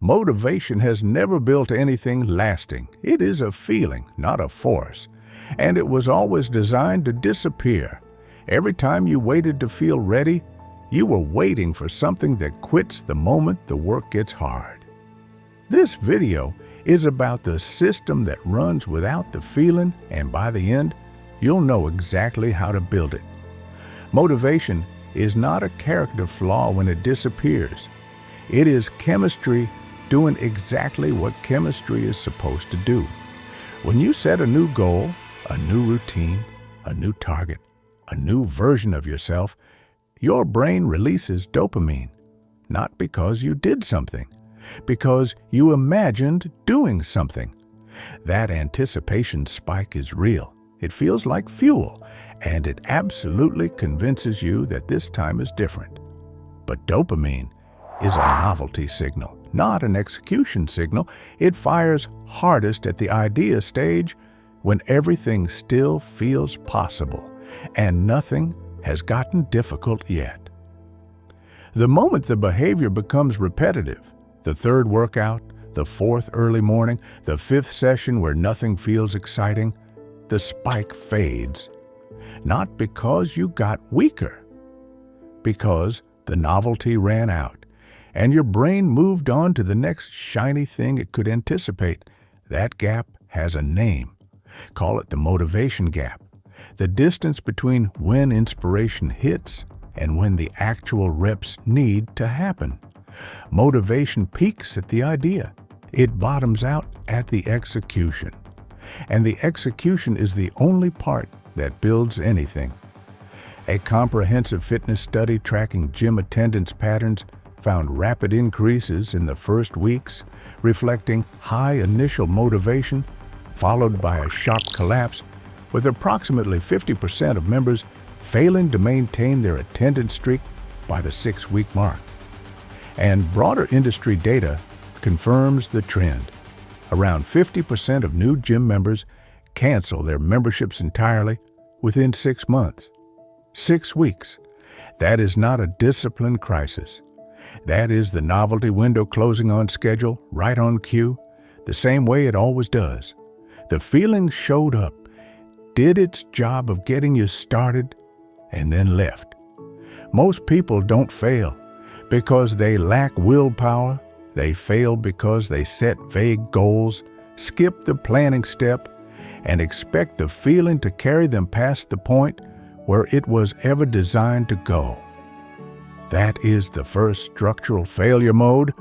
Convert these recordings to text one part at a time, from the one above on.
Motivation has never built anything lasting. It is a feeling, not a force. And it was always designed to disappear. Every time you waited to feel ready, you were waiting for something that quits the moment the work gets hard. This video is about the system that runs without the feeling, and by the end, you'll know exactly how to build it. Motivation is not a character flaw when it disappears. It is chemistry doing exactly what chemistry is supposed to do. When you set a new goal, a new routine, a new target, a new version of yourself, your brain releases dopamine, not because you did something, because you imagined doing something. That anticipation spike is real. It feels like fuel, and it absolutely convinces you that this time is different. But dopamine is a novelty signal, not an execution signal. It fires hardest at the idea stage when everything still feels possible and nothing has gotten difficult yet. The moment the behavior becomes repetitive, the third workout, the fourth early morning, the fifth session where nothing feels exciting, the spike fades. Not because you got weaker, because the novelty ran out and your brain moved on to the next shiny thing it could anticipate. That gap has a name. Call it the motivation gap, the distance between when inspiration hits and when the actual reps need to happen. Motivation peaks at the idea. It bottoms out at the execution. And the execution is the only part that builds anything. A comprehensive fitness study tracking gym attendance patterns found rapid increases in the first weeks, reflecting high initial motivation, followed by a sharp collapse, with approximately 50% of members failing to maintain their attendance streak by the 6-week mark. And broader industry data confirms the trend. Around 50% of new gym members cancel their memberships entirely within 6 months. 6 weeks. That is not a discipline crisis. That is the novelty window closing on schedule, right on cue, the same way it always does. The feeling showed up, did its job of getting you started, and then left. Most people don't fail because they lack willpower. They fail because they set vague goals, skip the planning step, and expect the feeling to carry them past the point where it was ever designed to go. That is the first structural failure mode,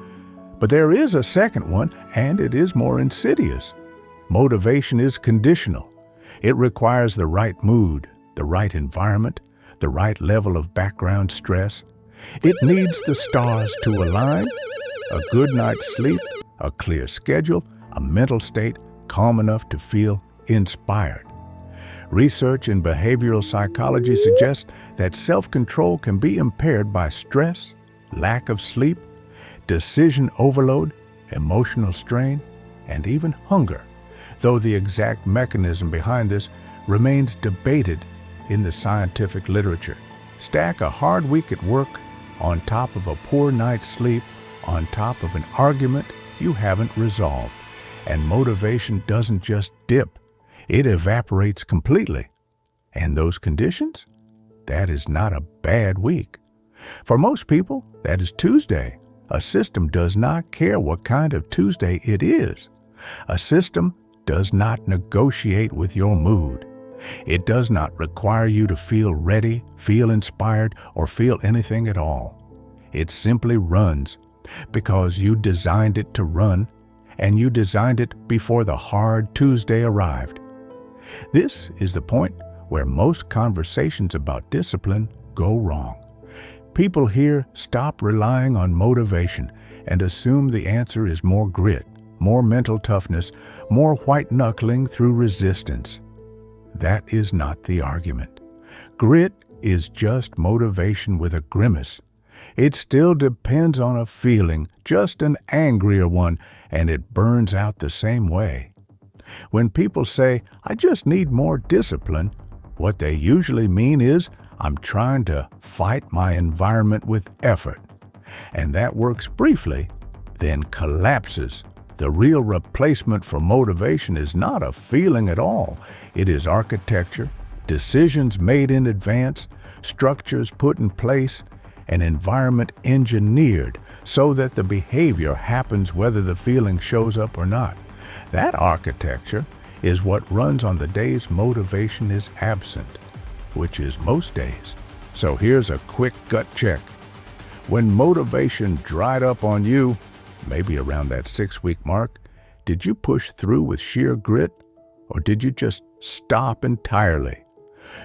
but there is a second one, and it is more insidious. Motivation is conditional. It requires the right mood, the right environment, the right level of background stress. It needs the stars to align, a good night's sleep, a clear schedule, a mental state calm enough to feel inspired. Research in behavioral psychology suggests that self-control can be impaired by stress, lack of sleep, decision overload, emotional strain, and even hunger, though the exact mechanism behind this remains debated in the scientific literature. Stack a hard week at work on top of a poor night's sleep, on top of an argument you haven't resolved, and motivation doesn't just dip, it evaporates completely. And those conditions? That is not a bad week. For most people, that is Tuesday. A system does not care what kind of Tuesday it is. A system does not negotiate with your mood. It does not require you to feel ready, feel inspired, or feel anything at all. It simply runs because you designed it to run, and you designed it before the hard Tuesday arrived. This is the point where most conversations about discipline go wrong. People here stop relying on motivation and assume the answer is more grit, more mental toughness, more white-knuckling through resistance. That is not the argument. Grit is just motivation with a grimace. It still depends on a feeling, just an angrier one, and it burns out the same way. When people say, "I just need more discipline," what they usually mean is, "I'm trying to fight my environment with effort." And that works briefly, then collapses. The real replacement for motivation is not a feeling at all. It is architecture, decisions made in advance, structures put in place, an environment engineered so that the behavior happens whether the feeling shows up or not. That architecture is what runs on the days motivation is absent, which is most days. So here's a quick gut check. When motivation dried up on you, maybe around that 6-week mark, did you push through with sheer grit, or did you just stop entirely?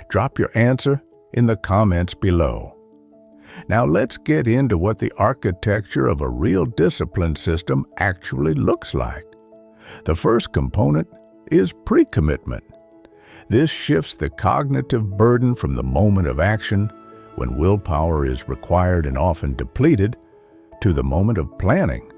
Drop your answer in the comments below. Now let's get into what the architecture of a real discipline system actually looks like. The first component is pre-commitment. This shifts the cognitive burden from the moment of action, when willpower is required and often depleted, to the moment of planning,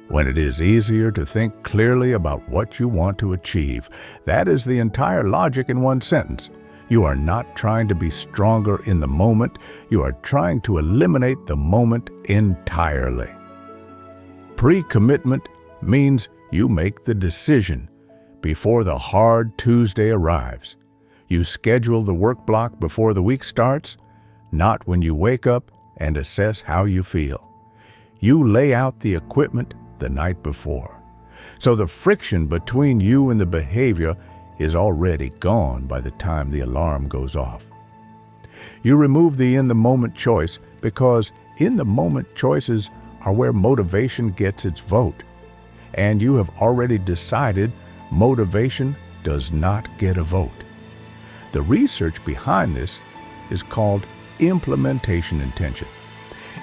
when it is easier to think clearly about what you want to achieve. That is the entire logic in one sentence. You are not trying to be stronger in the moment. You are trying to eliminate the moment entirely. Pre-commitment means you make the decision before the hard Tuesday arrives. You schedule the work block before the week starts, not when you wake up and assess how you feel. You lay out the equipment the night before. So the friction between you and the behavior is already gone by the time the alarm goes off. You remove the in-the-moment choice because in-the-moment choices are where motivation gets its vote. And you have already decided motivation does not get a vote. The research behind this is called implementation intention.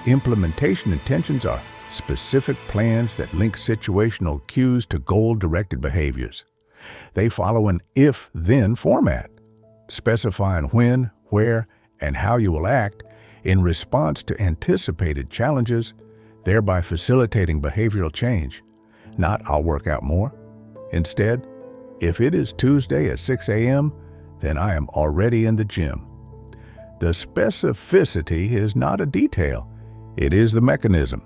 Implementation intentions are specific plans that link situational cues to goal-directed behaviors. They follow an if-then format, specifying when, where, and how you will act in response to anticipated challenges, thereby facilitating behavioral change. Not "I'll work out more." Instead, if it is Tuesday at 6 a.m., then I am already in the gym. The specificity is not a detail, it is the mechanism.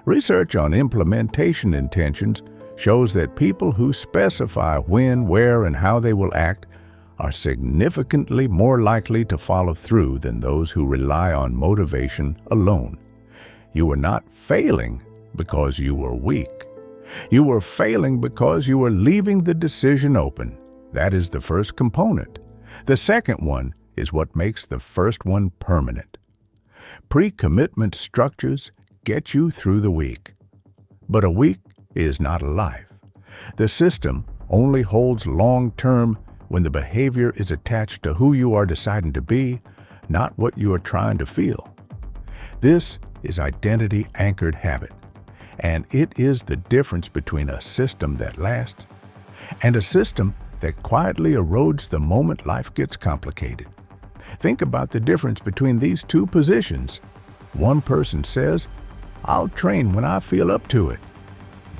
Research on implementation intentions shows that people who specify when, where, and how they will act are significantly more likely to follow through than those who rely on motivation alone. You were not failing because you were weak. You were failing because you were leaving the decision open. That is the first component. The second one is what makes the first one permanent. Pre-commitment structures get you through the week. But a week is not a life. The system only holds long-term when the behavior is attached to who you are deciding to be, not what you are trying to feel. This is identity-anchored habit, and it is the difference between a system that lasts and a system that quietly erodes the moment life gets complicated. Think about the difference between these two positions. One person says, "I'll train when I feel up to it."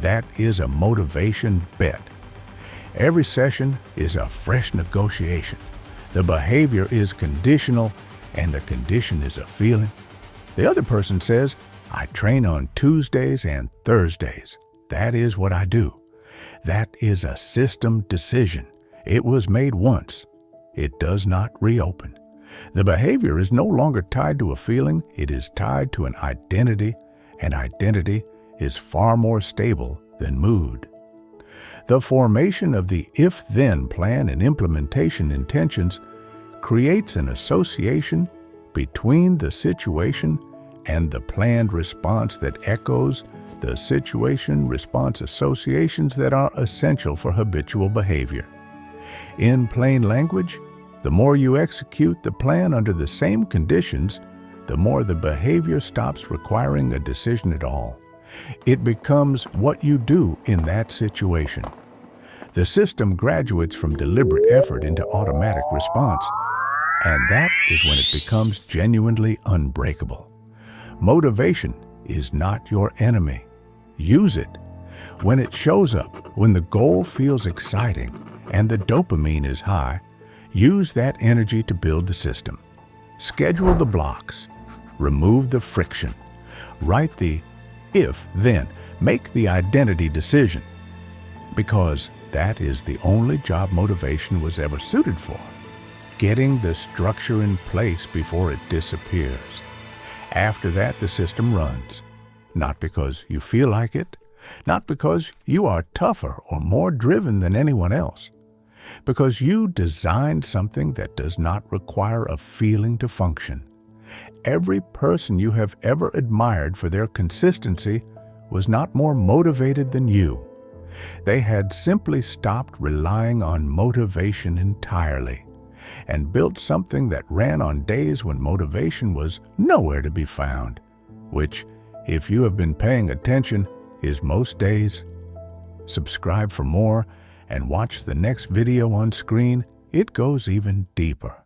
That is a motivation bet. Every session is a fresh negotiation. The behavior is conditional, and the condition is a feeling. The other person says, "I train on Tuesdays and Thursdays. That is what I do." That is a system decision. It was made once. It does not reopen. The behavior is no longer tied to a feeling, it is tied to an identity, and identity is far more stable than mood. The formation of the if-then plan and implementation intentions creates an association between the situation and the planned response that echoes the situation-response associations that are essential for habitual behavior. In plain language, the more you execute the plan under the same conditions, the more the behavior stops requiring a decision at all. It becomes what you do in that situation. The system graduates from deliberate effort into automatic response, and that is when it becomes genuinely unbreakable. Motivation is not your enemy. Use it. When it shows up, when the goal feels exciting and the dopamine is high, use that energy to build the system. Schedule the blocks. Remove the friction. Write the if-then. Make the identity decision, because that is the only job motivation was ever suited for. Getting the structure in place before it disappears. After that, the system runs. Not because you feel like it, not because you are tougher or more driven than anyone else, because you designed something that does not require a feeling to function. Every person you have ever admired for their consistency was not more motivated than you. They had simply stopped relying on motivation entirely and built something that ran on days when motivation was nowhere to be found, which, if you have been paying attention, is most days. Subscribe for more and watch the next video on screen. It goes even deeper.